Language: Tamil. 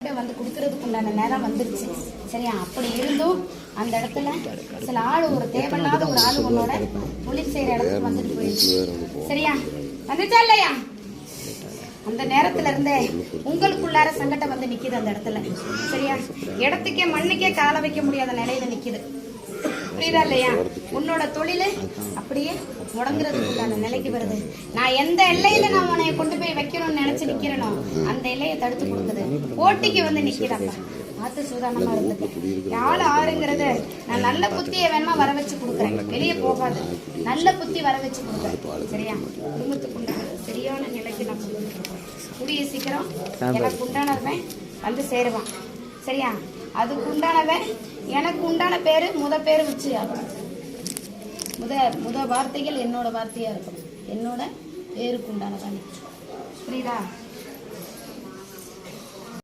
வந்து கொடுக்கறதுக்கு உண்டான நேரம் வந்துருச்சு. சரியா? அப்படி இருந்தும் அந்த இடத்துல சில ஆள் ஒரு தேவையில்லாத ஒரு ஆள் உன்னோட தொழில் செய்யற இடத்துக்கு வந்துட்டு போயிடுச்சு. சரியா? வந்துச்சா இல்லையா? அந்த நேரத்துல இருந்தே உங்களுக்குள்ளார சங்கடம் வந்து நிக்குது அந்த இடத்துல. சரியா? இடத்துக்கே மண்ணுக்கே கால வைக்க முடியாத நிலையில நிக்குது. புரியுதா இல்லையா? உன்னோட தொழில் அப்படியே முடங்குறதுக்குண்டான நிலைக்கு வருது. நான் எந்த எல்லையில நான் உன்னைய கொண்டு போய் வைக்கணும்னு நினைச்சு நிக்கிறேனோ அந்த எல்லையை தடுத்து கொடுக்குது. போட்டிக்கு வந்து நிக்கிறப்ப பார்த்து சூதானமா இருந்துட்டு யாழ் ஆறுங்கிறத நான் நல்ல புத்தியை வேணுமா வர வச்சு கொடுக்குறேன். வெளியே போகாது, நல்ல புத்தி வர வச்சு கொடுக்குறேன். சரியா? குடும்பத்துக்குண்டான சரியான நிலைக்கு நான் கூடிய சீக்கிரம் எனக்கு உண்டானவன் வந்து சேருவான். சரியா? அதுக்கு உண்டானவன் எனக்கு உண்டான பேரு பேரு வச்சு ஆகும். முத வார்த்தைகள் என்னோட வார்த்தையா இருக்கும். என்னோட பேருக்கு உண்டானதான். புரியுதா?